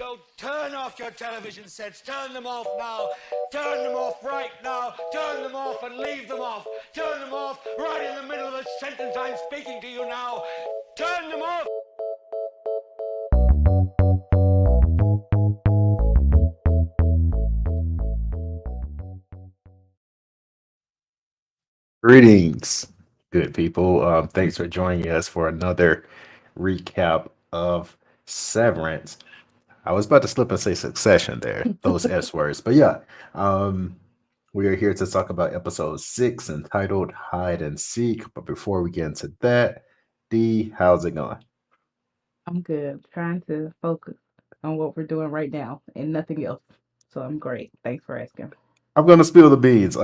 So turn off your television sets. Turn them off now. Turn them off right now. Turn them off and leave them off. Turn them off right in the middle of the sentence I'm speaking to you now. Turn them off. Greetings, good people. Thanks for joining us for another recap of Severance. I was about to slip and say Succession there, those S words, but yeah, um, we are here to talk about episode 6 entitled Hide and Seek. But before we get into that, D, how's it going? I'm good. Trying to focus on what we're doing right now and nothing else. So I'm great. Thanks for asking. I'm gonna spill the beans.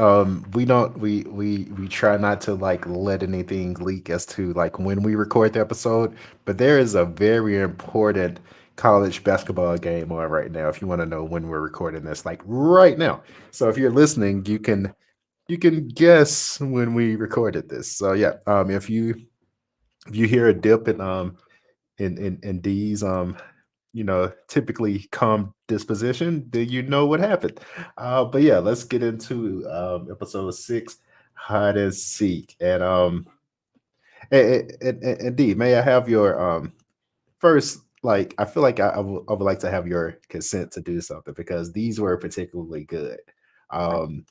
We don't we try not to like let anything leak as to like when we record the episode, but there is a very important college basketball game on right now. If you want to know when we're recording this, like right now. So if you're listening, you can guess when we recorded this. So yeah, if you hear a dip in D's typically calm disposition, then you know what happened. But yeah, let's get into episode 6, hide and seek. And D, may I have your first? Like, I feel like I would like to have your consent to do something because these were particularly good. Right. Um,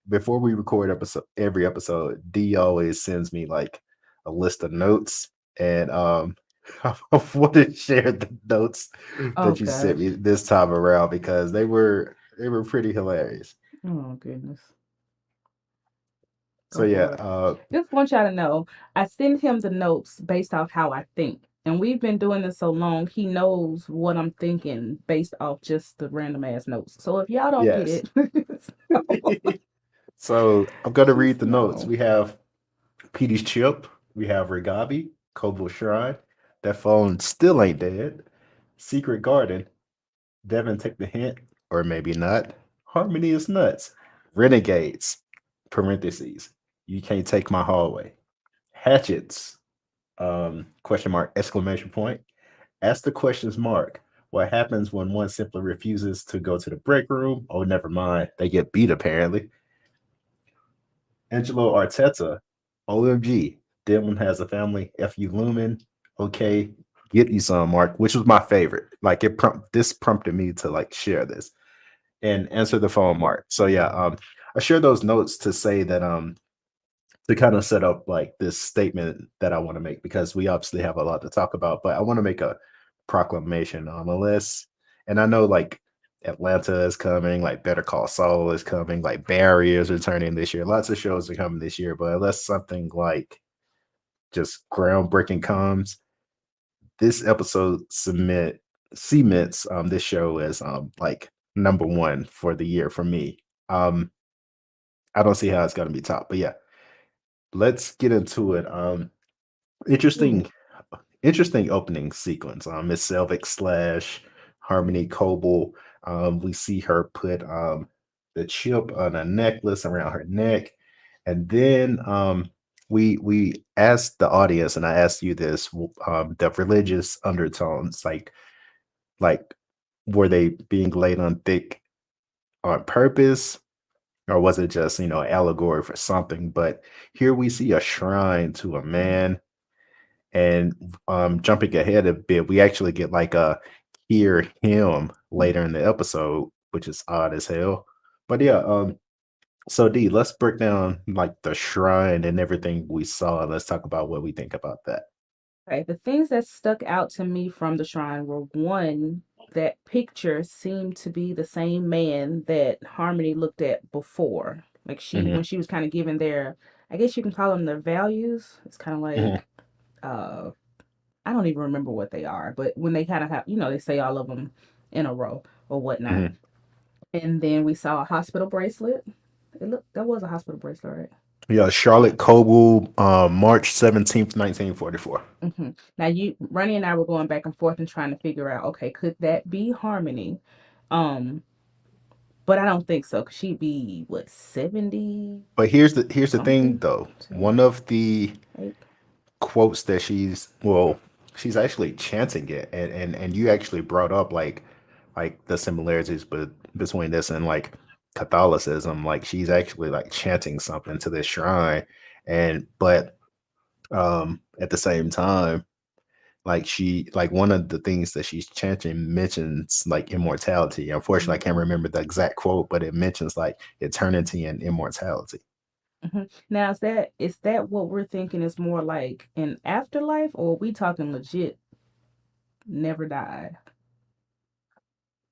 Before we record every episode, D always sends me like a list of notes, and I want to share the notes Oh that you sent me gosh. this time around because they were pretty hilarious. Oh goodness. So Go yeah, for it. Just want y'all to know, I send him the notes based off how I think. And we've been doing this so long, he knows what I'm thinking based off just the random ass notes. So if y'all don't get yes. it, so, So I'm gonna read just the notes. know. We have Petey's Chip, we have Regabi, Kobo Shrine, that phone still ain't dead, Secret Garden, Devin take the hint, or maybe not. Harmony is nuts. Renegades, parentheses. You can't take my hallway. Hatchets, question mark, exclamation point. Ask the questions mark. What happens when one simply refuses to go to the break room? Oh, never mind. They get beat apparently. Angelo Arteta, OMG. Dylan has a family. FU Lumen. Okay. Get you some, Mark, which was my favorite. Like this prompted me to like share this and answer the phone, Mark. So yeah, I share those notes to say that to kind of set up like this statement that I want to make because we obviously have a lot to talk about, but I want to make a proclamation on the list. And I know like Atlanta is coming, like Better Call Saul is coming, like Barry is returning this year. Lots of shows are coming this year, but unless something like just groundbreaking comes, this episode cements this show as like number one for the year for me. Um I don't see how it's gonna be top, but yeah, let's get into it. Interesting, interesting opening sequence. Miss Selvig slash Harmony Coble. We see her put the chip on a necklace around her neck, and then we asked the audience, and I asked you this: the religious undertones, like were they being laid on thick on purpose? Or was it just, allegory for something? But here we see a shrine to a man, and jumping ahead a bit, we actually get like a hear him later in the episode, which is odd as hell. But yeah, so D, let's break down like the shrine and everything we saw. And let's talk about what we think about that. Okay, the things that stuck out to me from the shrine were one, that picture seemed to be the same man that Harmony looked at before. Like when Hmm. she was kind of giving their, I guess you can call them their values. It's kind of Hmm. like, uh, I don't even remember what they are, but when they kind of have, they say all of them in a row or whatnot. Hmm. And then we saw a hospital bracelet. That was a hospital bracelet, right? Yeah, Charlotte Coble, March 17th, 1944. Now Ronnie and I were going back and forth and trying to figure out, okay, could that be Harmony? Um, but I don't think so. Cause she'd be what, 70 But here's the thing something, though. One 70, of the eight. quotes that she's actually chanting it, and you actually brought up like like the similarities but between this and like Catholicism. Like she's actually like chanting something to this shrine, and but at the same time, like she like one of the things that she's chanting mentions like immortality. Unfortunately, I can't Mhm. remember the exact quote, but it mentions like eternity and immortality. Mhm. Now, is that what we're thinking is more like an afterlife, or are we talking legit never die?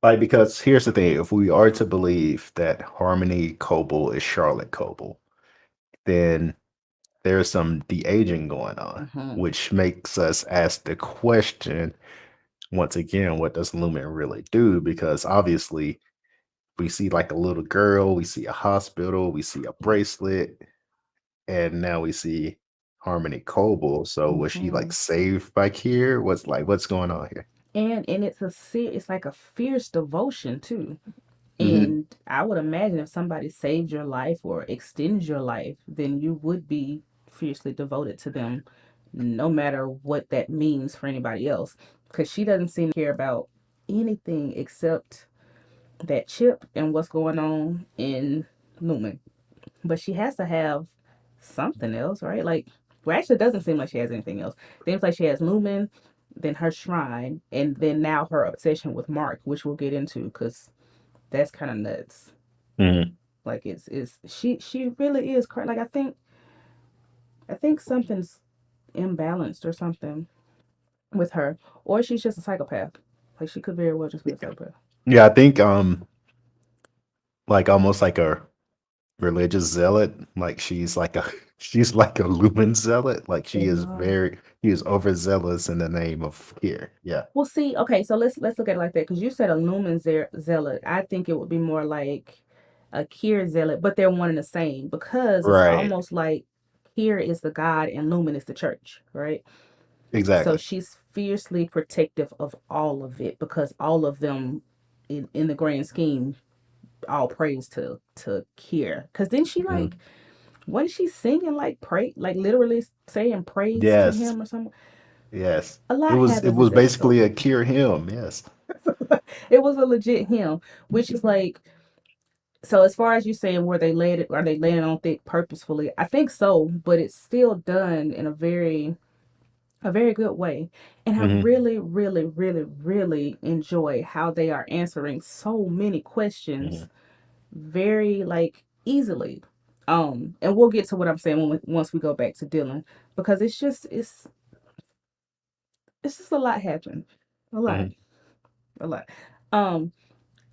Like because here's the thing: if we are to believe that Harmony Coble is Charlotte Coble, then there's some de-aging going on, Hmm. which makes us ask the question once again, what does Lumen really do? Because obviously we see like a little girl, we see a hospital, we see a bracelet, and now we see Harmony Coble. So was she Hmm. like saved by Kier? What's going on here? And it's like a fierce devotion too. Hmm. And I would imagine if somebody saved your life or extends your life, then you would be fiercely devoted to them, no matter what that means for anybody else. Because she doesn't seem to care about anything except that chip and what's going on in Lumen. But she has to have something else, right? Like, well, actually, it doesn't seem like she has anything else. It seems like she has Lumen, then her shrine, and then now her obsession with Mark, which we'll get into because that's kind of nuts. Hmm. Like, it's she really is crazy. Like, I think something's imbalanced or something with her, or she's just a psychopath. Like, she could very well just be a psychopath. Yeah, I think like almost like a religious zealot. Like she's like a she's like a Lumen zealot. Like Oh. she is overzealous in the name of Kier. Yeah. Well, see, okay, so let's look at it like that because you said a lumen zealot. I think it would be more like a Kier zealot, but they're one and the same because it's Right. almost like Kier is the God and Lumen is the church, right? So Exactly. she's fiercely protective of all of it because all of them, in the grand scheme, all praise to Kier. Because then she Mhm. like, wasn't she singing like pray, like literally saying praise to Yes. him or something? Yes. A It lot was it happened this was episode. basically a cure him. Yes. It was a legit hymn, which is like, so as far as you saying where they laid it, are they laying it on thick purposefully? I think so, but it's still done in a very good way. And I Hmm. really, really, really, really enjoy how they are answering so many questions Hmm. very like easily. And we'll get to what I'm saying once we go back to Dylan because it's just a lot happened. A lot. Hmm. A lot. Um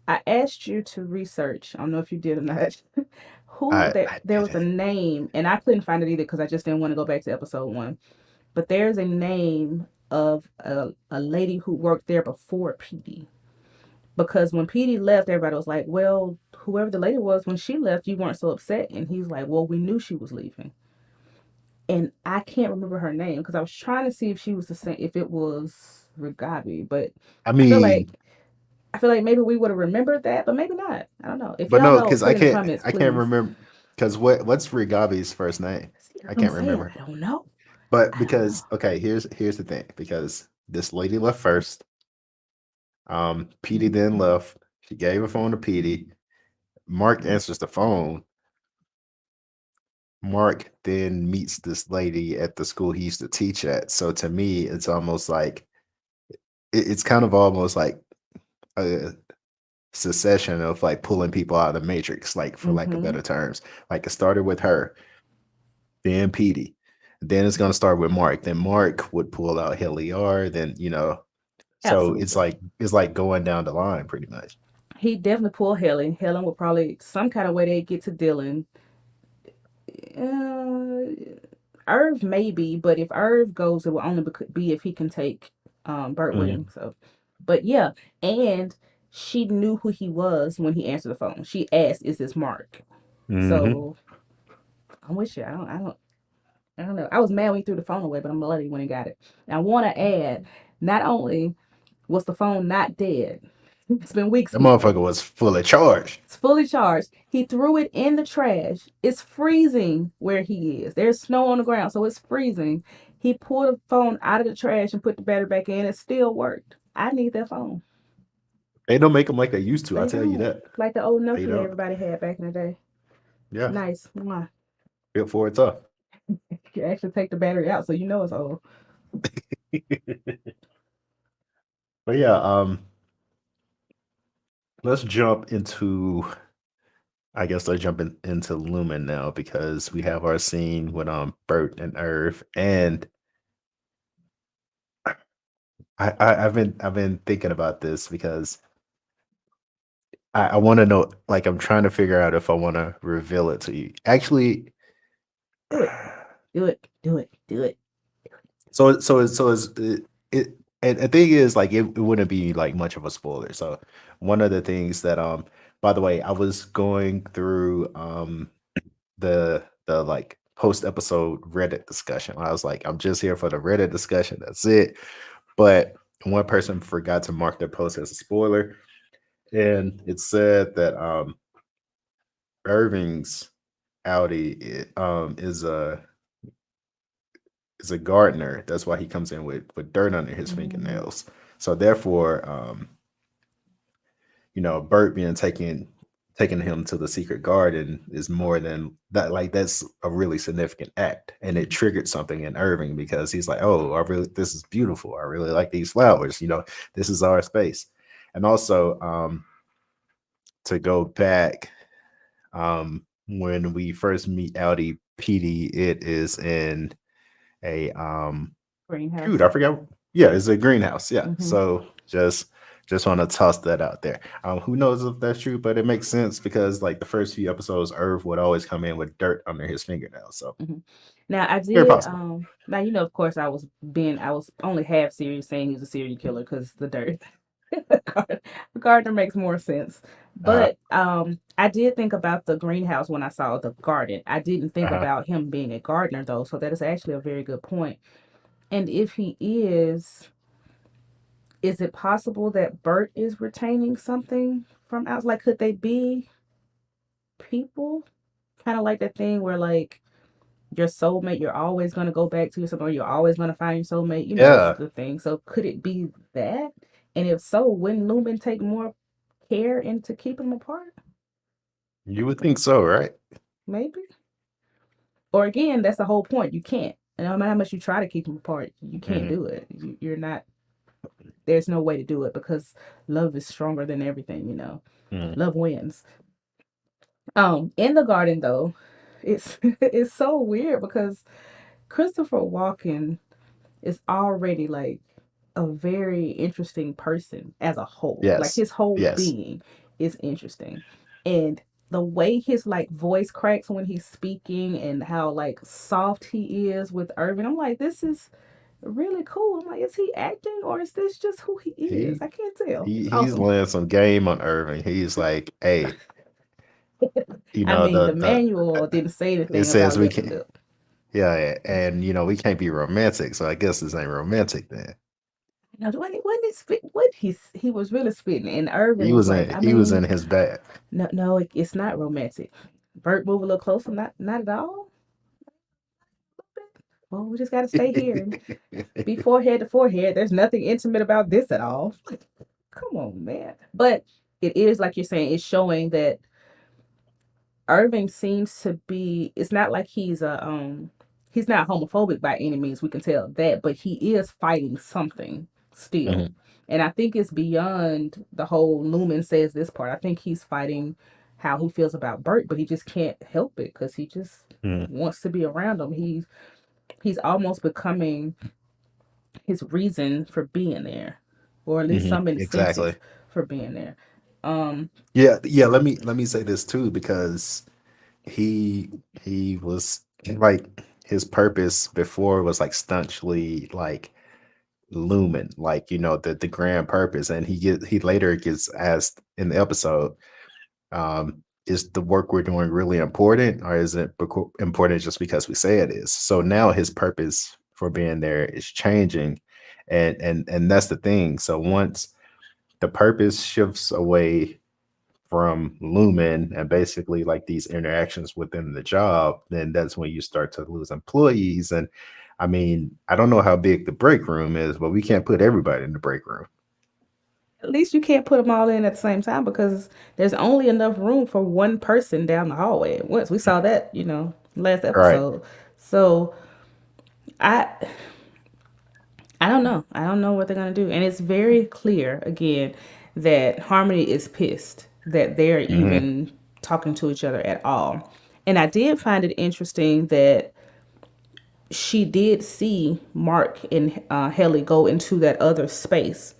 I asked you to research. I don't know if you did or not. Who I there did was a it. name, and I couldn't find it either because I just didn't want to go back to episode one. But there's a name of a lady who worked there before Petey. Because when Petey left, everybody was like, "Well, whoever the lady was when she left, you weren't so upset." And he's like, "Well, we knew she was leaving." And I can't remember her name because I was trying to see if she was the same, if it was Rigabi, but I I feel mean, like I feel like maybe we would have remembered that, but maybe not. I don't know. If but y'all no, know, because put in the comments, I can't please. remember because what's Rigabi's first name? See, that's I what I'm can't saying. remember. I don't know. But I don't know. because okay, here's the thing. Because this lady left first. Petey then left. She gave her phone to Petey. Mark answers the phone. Mark then meets this lady at the school he used to teach at. So to me, it's almost like it's kind of almost like a secession of like pulling people out of the matrix, like for lack of Mm-hmm. better terms. Like it started with her, then Petey. Then it's gonna start with Mark. Then Mark would pull out Heliar. Then so Absolutely. it's like going down the line pretty much. He definitely pulled Helen. Helen would probably some kind of way they get to Dylan. Irv maybe, but if Irv goes, it will only be if he can take Bert with him. Hmm. So, but yeah, and she knew who he was when he answered the phone. She asked, "Is this Mark?" Hmm. So I'm with you. I don't know. I was mad when he threw the phone away, but I'm bloody when he got it. And I want to add, not only was the phone not dead, it's been weeks The now. motherfucker was fully charged. It's fully charged. He threw it in the trash. It's freezing where he is. There's snow on the ground, so it's freezing. He pulled the phone out of the trash and put the battery back in. It still worked. I need that phone. They don't make them like they used to. I They tell you don't. that. Like the old They Nokia don't. everybody had back in the day. Yeah, Nice. Mwah. built for it tough. You actually take the battery out, so you know it's old. But yeah, let's jump into. I guess let's jump into Lumen now because we have our scene with Bert and Irv, and I've been thinking about this because I want to know. Like, I'm trying to figure out if I want to reveal it to you. Actually, Do it. Do it. Do it. Do it. it and the thing is like it wouldn't be like much of a spoiler. So one of the things that by the way, I was going through the like post episode Reddit discussion. I was like, I'm just here for the Reddit discussion. That's it. But one person forgot to mark their post as a spoiler, and it said that Irving's Audi is a gardener. That's why he comes in with dirt under his fingernails. So therefore, Bert being taking him to the secret garden is more than that. Like that's a really significant act, and it triggered something in Irving because he's like, "Oh, this is beautiful. I really like these flowers. This is our space." And also, to go back, when we first meet Audi PD, it is in a Greenhouse. shoot, I forgot. Yeah, it's a greenhouse. Yeah. Mhm. So just want to toss that out there. Who knows if that's true, but it makes sense because like the first few episodes, Irv would always come in with dirt under his fingernails. So Now I very did. possible. Now of course, I was only half serious saying he's a serial killer because the dirt. Gardener makes more sense. Uh-huh. But I did think about the greenhouse when I saw the garden. I didn't think Uh-huh. about him being a gardener though, so that is actually a very good point. And if he is it possible that Bert is retaining something from outside? Like, could they be people? Kind of like the thing where like your soulmate, you're always gonna go back to something, or you're always gonna find your soulmate. It's Yeah, the thing. So could it be that? And if so, wouldn't Lumen take more care into keeping them apart? you would think so, right? Maybe. Or again, that's the whole point. You can't. And no matter how much you try to keep them apart, you can't Hmm. do it. You're not. There's no way to do it because love is stronger than everything. Hmm. Love wins. In the garden though, it's it's so weird because Christopher Walken is already like a very interesting person as a whole. Like Yes. his whole Yes. being is interesting. And the way his like voice cracks when he's speaking and how like soft he is with Irving, I'm like, this is really cool. I'm like, is he acting or is this just who he is? He I can't tell. It's he's awesome. laying some game on Irving. He's like, hey, I mean, the the magnum didn't say it anything says about we lip to can. lip. Yeah, and we can't be romantic, so I guess this ain't romantic then. Now, when he spit, what he was really spitting, and Irvin was like, I He was in mean, his bag. no, it's not romantic. Bert, move a little closer, not at all. Well, we just got to stay here and be forehead to forehead. There's nothing intimate about this at all. Come on, man. But it is like you're saying, it's showing that Irving seems to be. It's not like he's not homophobic by any means. We can tell that, but he is fighting something still. Mhm, And I think it's beyond the whole Lumen says this part. I think he's fighting how he feels about Bert, but he just can't help it because he just mhm, wants to be around him. He's almost becoming his reason for being there, or at least some exactly. incentive for being there. Um, Yeah, yeah. Let me say this too because he was like his purpose before was like staunchly like Lumen, like the grand purpose, and he later gets asked in the episode, is the work we're doing really important, or is it important just because we say it is? So now his purpose for being there is changing, and that's the thing. So once the purpose shifts away from Lumen and basically like these interactions within the job, then that's when you start to lose employees. And I mean, I don't know how big the break room is, but we can't put everybody in the break room. at least you can't put them all in at the same time because there's only enough room for one person down the hallway at once. We saw that, last Right. episode. So I I don't know. I don't know what they're gonna do. And it's very clear again that Harmony is pissed that they're Hmm. even talking to each other at all. And I did find it interesting that she did see Mark and Haley go into that other space,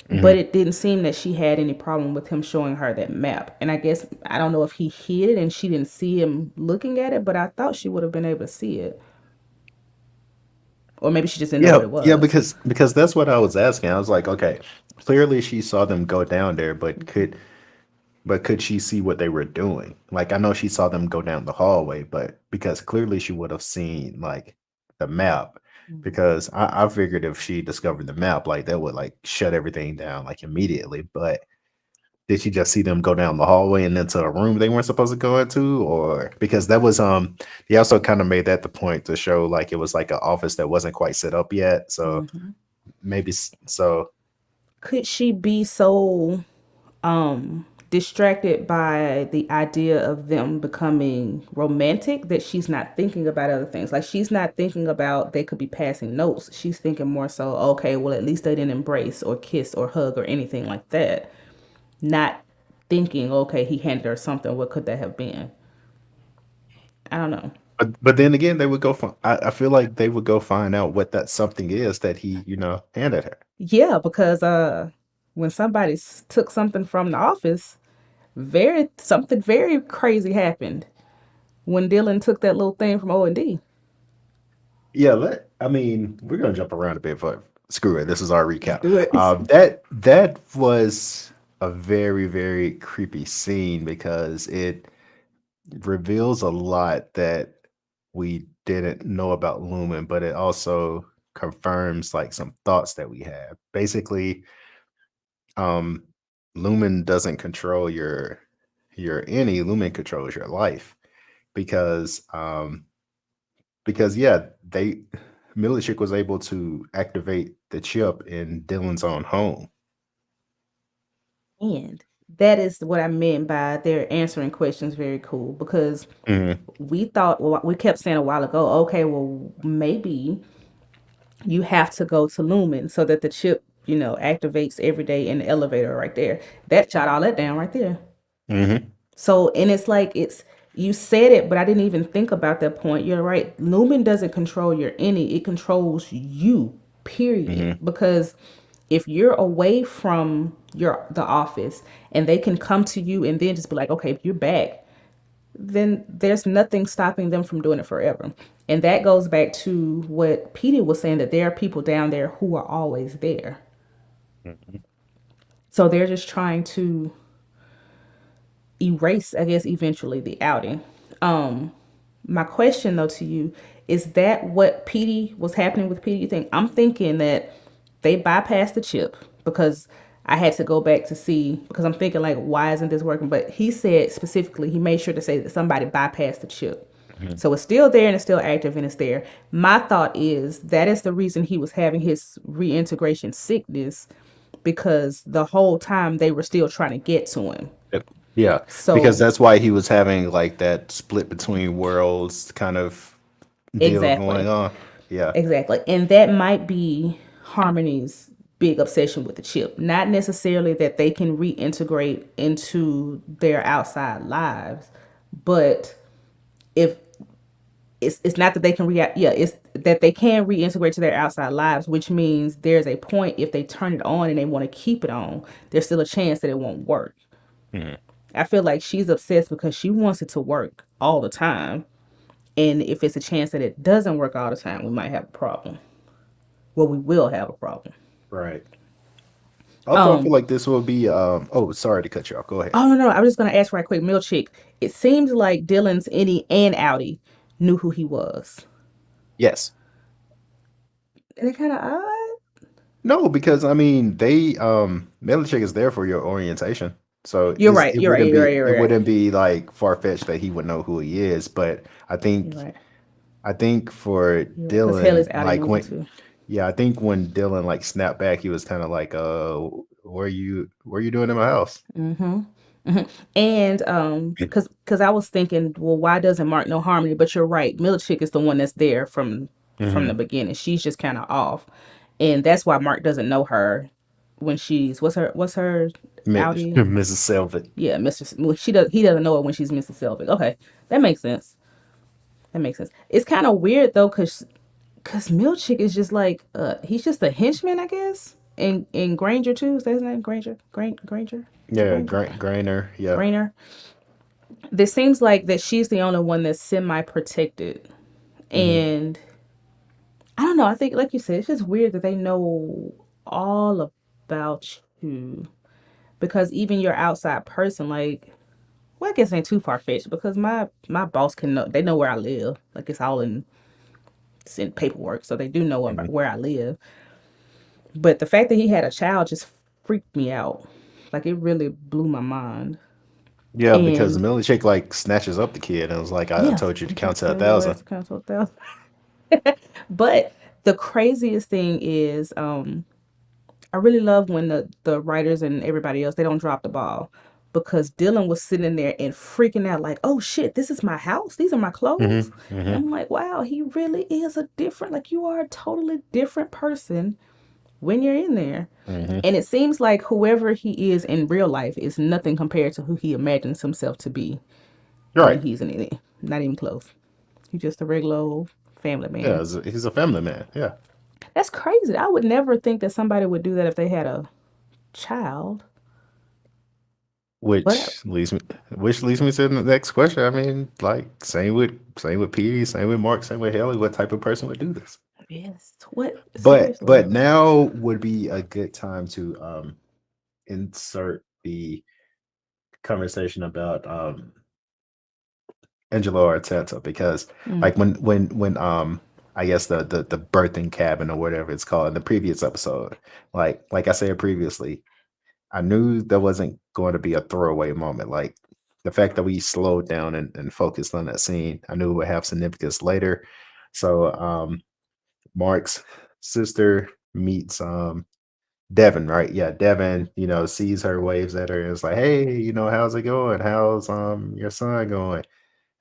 but Hmm. it didn't seem that she had any problem with him showing her that map. And I guess I don't know if he hid it and she didn't see him looking at it, but I thought she would have been able to see it, or maybe she just didn't know Yeah, what it yeah, was. because that's what I was asking. I was like, okay, clearly she saw them go down there, but could she see what they were doing? Like I know she saw them go down the hallway, but because clearly she would have seen like the map. Because I figured if she discovered the map, like that would like shut everything down like immediately. But did she just see them go down the hallway and into a room they weren't supposed to go into? Or because that was they also kind of made that the point to show like it was like an office that wasn't quite set up yet. So Mm-hmm. maybe so Could she be so distracted by the idea of them becoming romantic that she's not thinking about other things? Like she's not thinking about they could be passing notes. She's thinking more so, okay, well at least they didn't embrace or kiss or hug or anything like that. Not thinking, okay, he handed her something. What could that have been? I don't know. but then again they would go find I feel like they would go find out what that something is that he, handed her. Yeah, because when somebody took something from the office, something very crazy happened when Dylan took that little thing from O&D. Yeah, I mean, we're gonna jump around a bit, but screw it. This is our Let's recap. do it. That was a very, very creepy scene because it reveals a lot that we didn't know about Lumen, but it also confirms like some thoughts that we have. Basically, um, Lumen doesn't control your any. Lumen controls your life because yeah, they Milicic was able to activate the chip in Dylan's own home. And that is what I meant by they're answering questions very cool because Hmm. we kept saying a while ago, okay, well, maybe you have to go to Lumen so that the chip, activates every day in the elevator right there. That shot all that down right there. Hmm. So, and it's like you said it, but I didn't even think about that point. You're right. Lumen doesn't control your any, it controls you, period. Hmm. Because if you're away from the office and they can come to you and then just be like, okay, if you're back, then there's nothing stopping them from doing it forever. And that goes back to what Petey was saying, that there are people down there who are always there. So they're just trying to erase, I guess, eventually the outing. My question though to you is that what Petey was happening with Petey? You think I'm thinking that they bypassed the chip because I had to go back to see because I'm thinking like why isn't this working? But he said specifically he made sure to say that somebody bypassed the chip. Hmm. So it's still there and it's still active and it's there. My thought is that is the reason he was having his reintegration sickness because the whole time they were still trying to get to him. Yeah, because So that's why he was having like that split between worlds kind of deal exactly. going on. Yeah. Exactly. And that might be Harmony's big obsession with the chip. Not necessarily that they can reintegrate into their outside lives, but if it's not that they can it's that they can reintegrate to their outside lives, which means there's a point if they turn it on and they want to keep it on, there's still a chance that it won't work. Mhm. I feel like she's obsessed because she wants it to work all the time. And if it's a chance that it doesn't work all the time, we might have a problem. Well, we will have a problem. Right. Also, I feel Um, like this will be oh, sorry to cut you off. Go ahead. oh no, I was just gonna ask right quick, Milchick. It seems like Dylan's Innie and Audi knew who he was. Yes. And it kind of odd. No, because I mean they Belichick is there for your orientation. So You're right. You're right. You're right. it You're right. wouldn't be like far fetched that he would know who he is. But I You're think right. I think for You're right. Because Dylan, Haley's Audi like knew him too. Yeah, I think when Dylan like snapped back, he was kind of like, what are you doing in my house?" Mm-hmm. Hmm. And cause I was thinking, well, why doesn't Mark know Harmony? But you're right, Milchick is the one that's there from the Mm-hmm. beginning. She's just kind of off, and that's why Mark doesn't know her when she's what's her Audi? Mrs. Selvig. Yeah, Mr. Well, he doesn't know her when she's Mrs. Selvig. Okay, that makes sense. That makes sense. It's kind of weird though, cause Milchick is just like he's just a henchman, I guess. And Granger too. Is that his name? Granger? Is it Yeah, Granger? Grainer. Yeah. Grainer. This seems like that she's the only one that's semi protected. Hmm. And I don't know, I think like you said, it's just weird that they know all about you. Because even your outside person, like well, I guess it ain't too far fetched because my boss can know they know where I live. Like it's in paperwork, so they do know Hmm. where I live. But the fact that he had a child just freaked me out. Like it really blew my mind. Yeah, because And Millie like snatches up the kid and was like, I yeah, told you to I'm trying count to to a tell your thousand. ass to cancel out. But the craziest thing is, I really love when the writers and everybody else they don't drop the ball because Dylan was sitting there and freaking out like, "Oh shit, this is my house. These are my Hmm. clothes." And Hmm. I'm like, "Wow, he really is a different like you are a totally different person when you're in there." Hmm. And it seems like whoever he is in real life is nothing compared to who he imagines himself to be when Right. he's in it. Not even close. He's just a regular old family Yeah, man. he's a family man. Yeah. That's crazy. I would never think that somebody would do that if they had a child. But Which leads me to the next question. I mean, like same with Petey, same with Mark, same with Haley. What type of person would do this? yes, what But seriously? now would be a good time to insert the conversation about Angelo Arteta because Mm, like when I guess the birthing cabin or whatever it's called in the previous episode, like I said previously, I knew there wasn't going to be a throwaway moment. Like the fact that we slowed down and focused on that scene, I knew it would have significance later. So Mark's sister meets Devin, right? Yeah, Devin, sees her, waves at her, and is like, "Hey, how's it going? How's your son going?"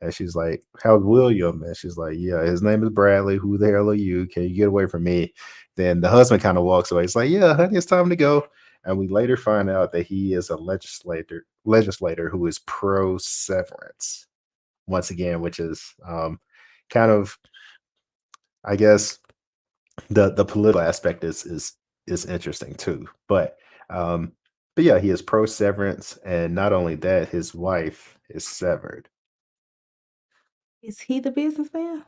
And she's like, "How's William?" And she's like, "Yeah, his name is Bradley. Who the hell are you? Can you get away from me?" Then the husband kind of walks away. He's like, "Yeah, honey, it's time to go." And we later find out that he is a legislator who is pro severance once again, which is kind of, I guess, the political aspect is interesting too. Um, but yeah, he is pro severance, and not only that, his wife is severed. is he the businessman?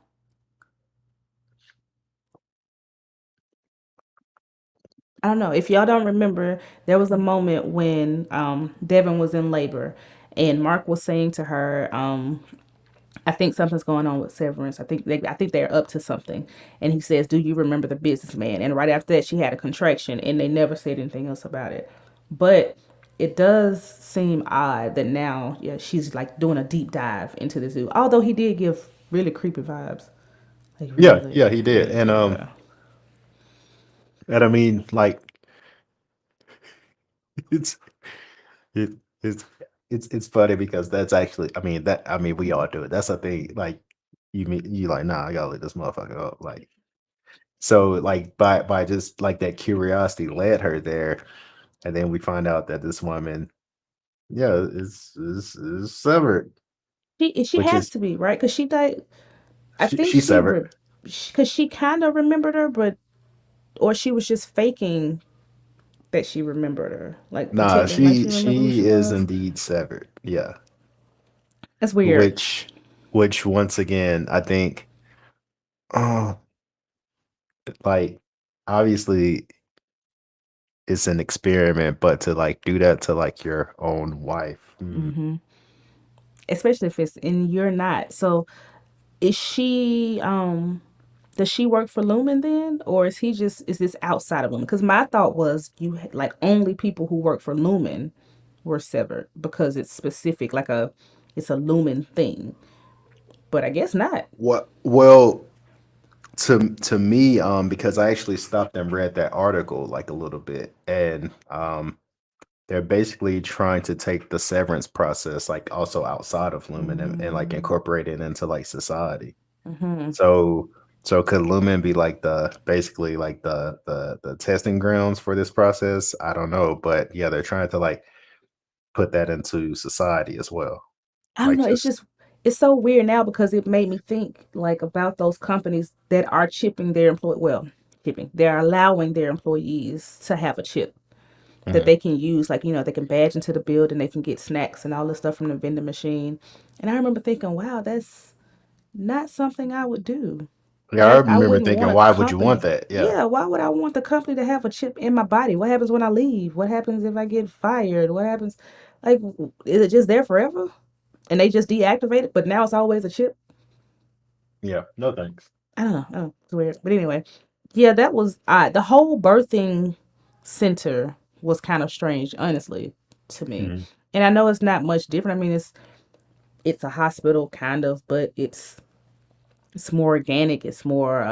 I don't know. If y'all don't remember, there was a moment when Devin was in labor, and Mark was saying to her, I think something's going on with Severance. I think they're up to something. And he says, "Do you remember the businessman?" And right after that, she had a contraction, and they never said anything else about it. But it does seem odd that now, yeah, she's like doing a deep dive into this dude. Although he did give really creepy vibes, like Yeah, really, yeah, he did. really creepy vibes. And I mean, like it's it, it's it's funny because that's actually, I mean we all do it. That's a thing. Like you like, nah, I gotta let this motherfucker up. Like so, like by just like that curiosity led her there, and then we find out that this woman, yeah, is severed, She which has is to be right because she died. I think she severed. because she kind of remembered her, but or she was just faking that she remembered her, like Nah, pretending like she remembered who she she is was. indeed severed. Yeah, That's weird. which which once again, I think, oh, like obviously it's an experiment, but to like do that to like your own wife. Hmm. Especially if it's and you're not. So is she? Does she work for Lumen then, or is this outside of Lumen? Because my thought was like only people who work for Lumen were severed because it's specific, like it's a Lumen thing. But I guess not. What? Well, to me, because I actually stopped and read that article like a little bit, and they're basically trying to take the severance process like also outside of Lumen and like incorporate it into like society. Mm-hmm. So could Lumen be like the basically like the testing grounds for this process? I don't know, but yeah, they're trying to like put that into society as well. I don't Like know. It's just just it's so weird now because it made me think like about those companies that are chipping their employee. Well, chipping. They're allowing their employees to have a chip that Mhm. they can use. Like they can badge into the building, they can get snacks and all this stuff from the vending machine. And I remember thinking, wow, that's not something I would do. Yeah, I Like I remember wouldn't want thinking, a why would you want company. that? Yeah. Yeah, why would I want the company to have a chip in my body? What happens when I leave? What happens if I get fired? What happens? Like, is it just there forever? And they just deactivate it, but now it's always a chip. Yeah. No thanks. I don't know. Oh, it's weird. But anyway, yeah, that was odd. The whole birthing center was kind of strange, honestly, to me. Mhm. And I know it's not much different. I mean, it's a hospital kind of, but it's more organic. It's more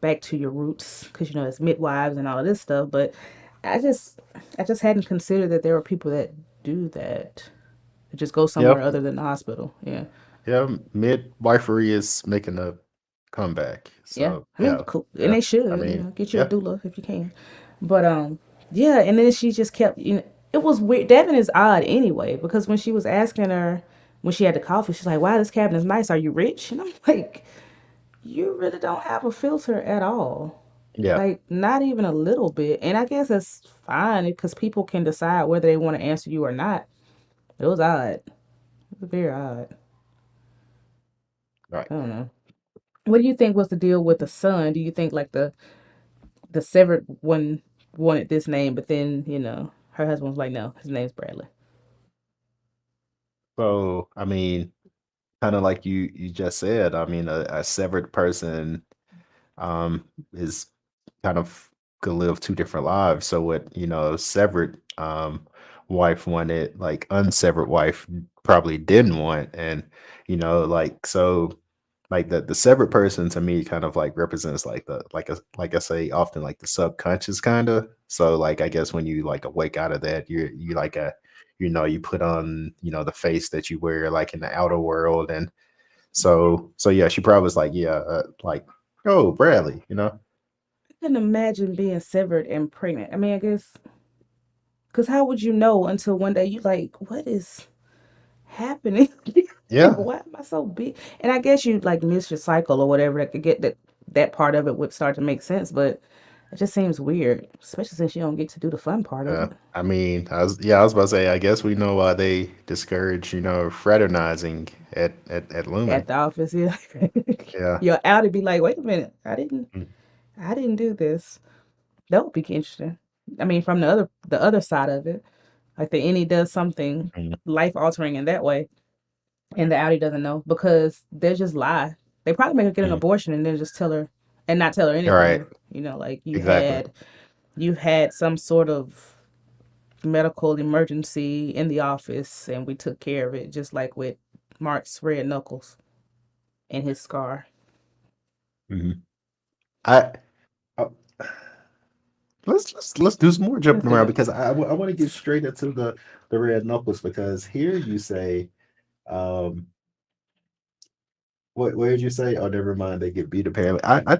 back to your roots because it's midwives and all of this stuff. But I just I just hadn't considered that there were people that do that. Just go somewhere Yep. other than the hospital. Yeah. Yeah. Midwifery is making a comeback. Yeah, So I mean, yeah. cool, and Yeah. they I should, mean, get you a yeah. doula if you can. But yeah, and then she just kept, it was weird. Devin is odd anyway because when she was asking her when she had the coffee, she's like, "Wow, this cabin is nice. Are you rich?" And I'm like, "You really don't have a filter at all, Yeah. like not even a little bit." And I guess that's fine because people can decide whether they want to answer you or not. It was odd. It was very odd. Right. I don't know. What do you think was the deal with the son? Do you think like the severed one wanted this name, but then her husband was like, no, his name's Bradley. So I mean, kind of like you just said, I mean, a severed person um is kind of could live two different lives. So what, severed wife wanted, like unsevered wife probably didn't want. And like so like the severed person to me kind of like represents like the like I say often like the subconscious kind of. So like I guess when you like awake out of that, you like a you put on the face that you wear like in the outer world. And so yeah, she probably was like, yeah, like, oh, Bradley, I couldn't imagine being severed and pregnant. I mean, I guess, because how would you know until one day you like, what is happening? Like, yeah, why am I so big? And I guess you like miss your cycle or whatever that could get that part of it would start to make sense, but it just seems weird, especially since you don't get to do the fun part of it I mean, I was about to say, I guess we know why they discourage, fraternizing at at Lumen. the office. Yeah, Yeah. your outie be like, wait a minute, Mm, I didn't do this. That would be interesting. I mean, from the other side of it, like the innie does something mm, life altering in that way, and the outie doesn't know because they just lie. They probably make her get an mm. abortion and then just tell her and not tell her All right. anything. Like Exactly. you had some sort of medical emergency in the office and we took care of it, just like with Mark's red knuckles and his scar. Hmm. I, I let's do some more Let's jumping do around it. because I want to get straight into the red knuckles because here you say, um, what did you say? Oh, never mind. They get beat apparently. I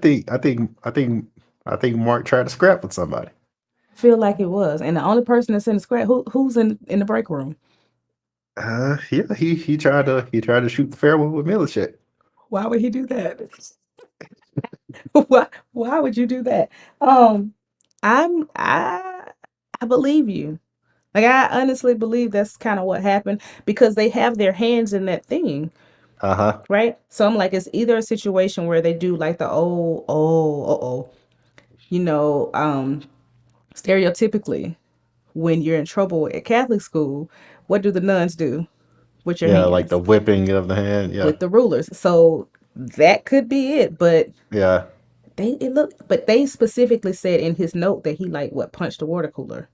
think Mark tried to scrap with somebody. Feel like it was, and the only person that's in the square who's in the break room. Yeah, he tried to shoot the farewell with Millicent. Why would he do that? Why would you do that? Um, I'm I believe you. Like I honestly believe that's kind of what happened because they have their hands in that thing, Uh-huh. right? So I'm like, it's either a situation where they do like the you know, um, stereotypically when you're in trouble at Catholic school, what do the nuns do with your Yeah, like the hands? whipping of the hand. Yeah. With the rulers. So that could be it, but Yeah. they specifically said in his note that he like what punched a water cooler.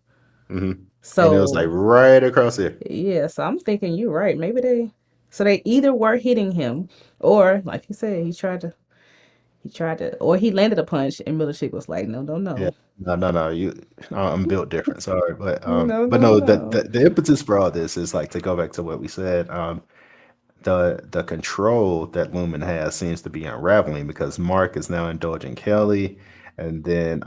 Hmm. And it was like So right across here. yeah, so I'm thinking you're right. Maybe they. So they either were hitting him, or like you said, he tried to, or he landed a punch, and Milicic was like, no, no, Yeah. no, No. I'm built different. Sorry, no, but no, no. no. The impetus for all this is like to go back to what we said. The control that Lumen has seems to be unraveling because Mark is now indulging Kelly, and then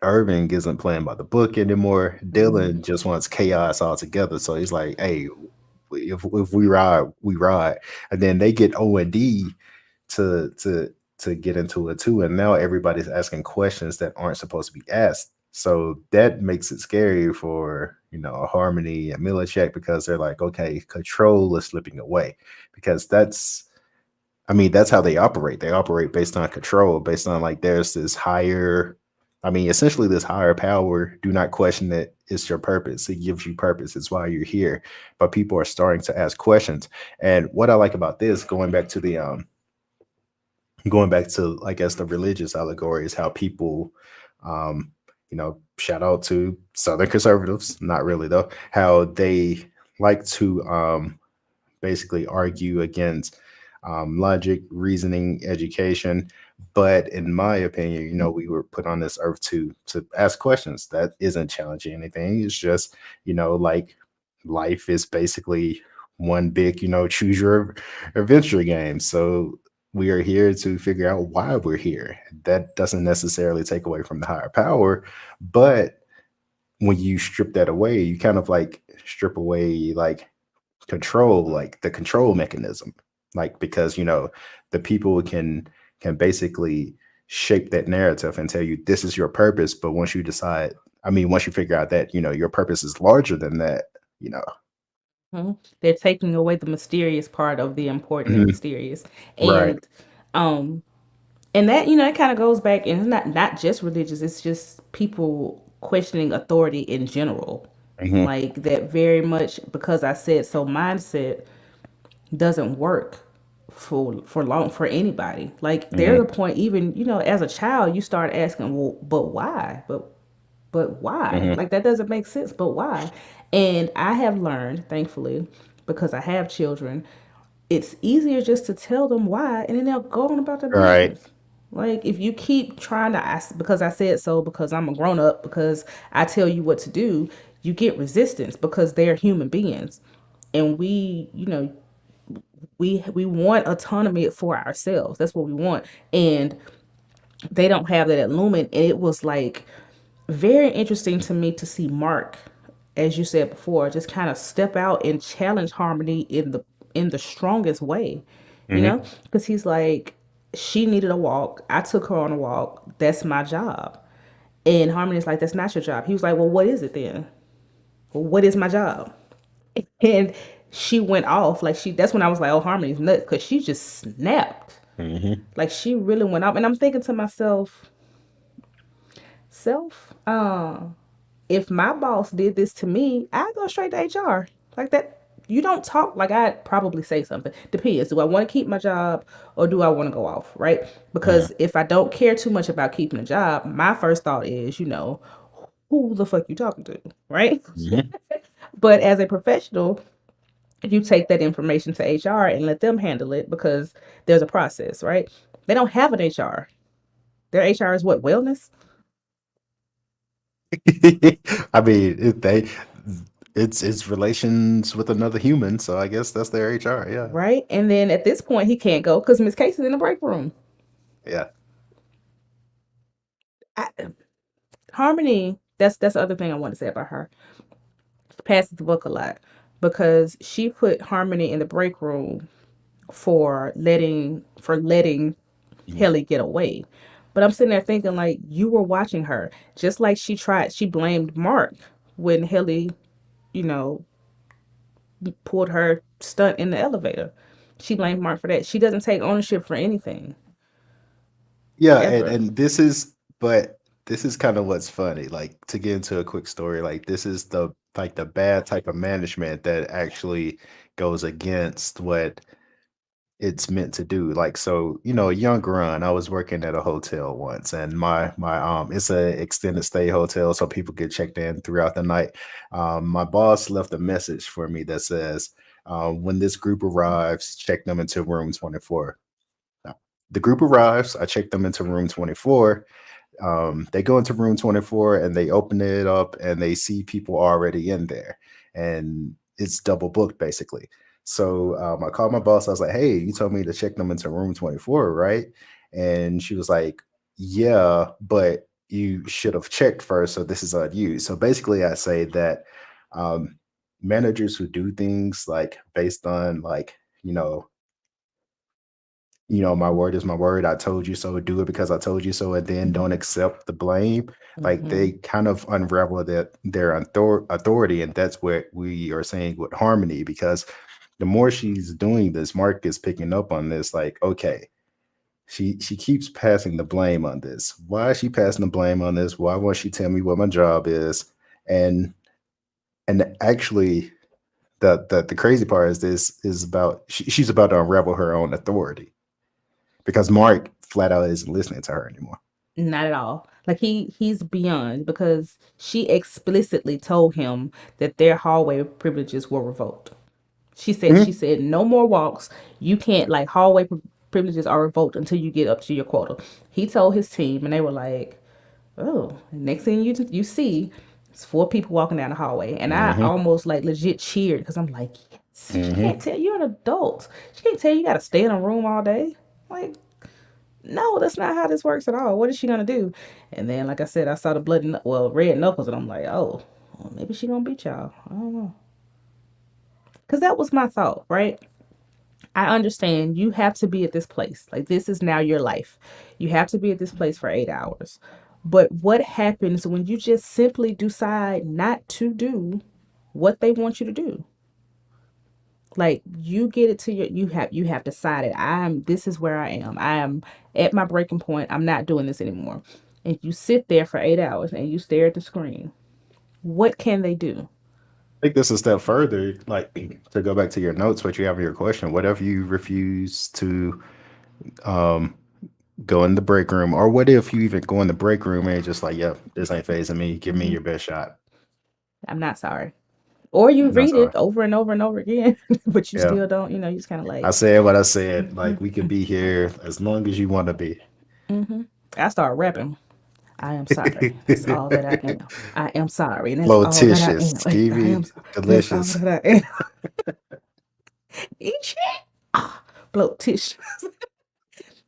Irving isn't playing by the book anymore. Mm-hmm. Dylan just wants chaos altogether. So he's like, "Hey, if we ride, we ride." And then they get O&D to get into it too. And now everybody's asking questions that aren't supposed to be asked. So that makes it scary for Harmony and Militech because they're like, okay, control is slipping away because that's how they operate. They operate based on control, based on like there's this higher, essentially this higher power. Do not question it. It's your purpose. It gives you purpose. It's why you're here. But people are starting to ask questions. And what I like about this, going back to I guess the religious allegory is how people shout out to Southern conservatives, not really though, how they like to basically argue against logic, reasoning, education. But in my opinion, we were put on this earth to ask questions. That isn't challenging anything. It's just, like life is basically one big, choose your adventure game. So we are here to figure out why we're here. That doesn't necessarily take away from the higher power, but when you strip that away, you kind of like strip away like control, like the control mechanism, like because the people can basically shape that narrative and tell you this is your purpose. But once you figure out that your purpose is larger than that, you know. Mhm. They're taking away the mysterious part of the important and Mhm. mysterious. Right. And um and that, it kind of goes back, and it's not just religious, it's just people questioning authority in general. Hmm. Like that very much because I said so mindset doesn't work for anybody. Like there's a Hmm. point, even, as a child, you start asking, well, but why? But why? Hmm. Like that doesn't make sense, but why? And I have learned, thankfully, because I have children, it's easier just to tell them why, and then they'll go on about their Right. business. Like if you keep trying to ask because I said so, because I'm a grown up, because I tell you what to do, you get resistance because they're human beings. And we want autonomy for ourselves. That's what we want. And they don't have that at Lumen. And it was like very interesting to me to see Mark, as you said before, just kind of step out and challenge Harmony in the strongest way, Hmm. because he's like, she needed a walk. I took her on a walk. That's my job. And Harmony's like, that's not your job. He was like, well, what is it then? Well, what is my job? And she went off like that's when I was like, oh, Harmony's nuts, because she just snapped. Hmm. Like she really went off. And I'm thinking to myself, self, if my boss did this to me, I'd go straight to HR. Like that. You don't talk, like I'd probably say something. Depends. Do I want to keep my job or do I want to go off? Right? Hmm. Because if I don't care too much about keeping a job, my first thought is, who the fuck you talking to? Right? Hmm. But as a professional, you take that information to HR and let them handle it because there's a process, right? They don't have an HR. Their HR is what, wellness? It's relations with another human, so I guess that's their HR. Yeah. Right? And then at this point, he can't go because Miss Casey's in the break room. Yeah. I, Harmony, that's the other thing I want to say about her. She passes the book a lot because she put Harmony in the break room for letting Mhm. Helly get away. But I'm sitting there thinking, like, you were watching her. Just like she blamed Mark when Helly, you know, pulled her stunt in the elevator. She blamed Mark for that. She doesn't take ownership for anything, Yeah, and ever. and this is kind of what's funny. Like to get into a quick story, like this is the bad type of management that actually goes against what it's meant to do. Like so, a young run. I was working at a hotel once, and my it's a extended stay hotel, so people get checked in throughout the night. My boss left a message for me that says, When this group arrives, check them into room 24. Now, the group arrives, I check them into room 24. They go into room 24 and they open it up and they see people already in there. And it's double booked basically. So I called my boss. I was like, hey, you told me to check them into room 24, right? And she was like, yeah, but you should have checked first. So this is on you. So basically, I say that um, managers who do things like based on like, you know, my word is my word. I told you so. Do it because I told you so, and then don't accept the blame. Like Mm-hmm. they kind of unravel their authority, and that's what we are saying with Harmony. Because the more she's doing this, Mark is picking up on this. Like, okay, she keeps passing the blame on this. Why is she passing the blame on this? Why won't she tell me what my job is? And actually, the crazy part is this is about she's about to unravel her own authority because Mark flat out isn't listening to her anymore. Not at all. Like he's beyond because she explicitly told him that their hallway privileges were revoked. She Mhm. said no more walks. You can't like privileges are revoked until you get up to your quota. He told his team and they were like, "Oh, next thing you see, it's four people walking down the hallway." And I Mhm. almost like legit cheered because I'm like, "Yes, she Mhm. can't tell you're an adult. She can't tell you got to stay in a room all day." Like, no, that's not how this works at all. What is she gonna do? And then, like I said, I saw the red knuckles, and I'm like, oh, well, maybe she gonna beat y'all. I don't know, cause that was my thought, right? I understand you have to be at this place. Like this is now your life. You have to be at this place for 8 hours. But what happens when you just simply decide not to do what they want you to do? Like you get it to you have decided this is where I am. I am at my breaking point. I'm not doing this anymore. And you sit there for 8 hours and you stare at the screen. What can they do? Take this a step further, like to go back to your notes, what you have in your question. What if you refuse to um, go in the break room, or what if you even go in the break room and you're just like, "Yep, this ain't phasing me. Give me Hmm. your best shot." I'm not sorry. Or you I'm not read sorry. it over and over and over again, but you Yeah, still don't, you just kind of I like, said what I said. mm-hmm, Like we could be here as long as you want to be. mm-hmm. I start rapping. I am sorry. That's all that I am. I am sorry. And that's all that I Flotitious, am. I am skeevy, sorry. That's all delicious. that I am. Eat shit. Ah, bloat tissue.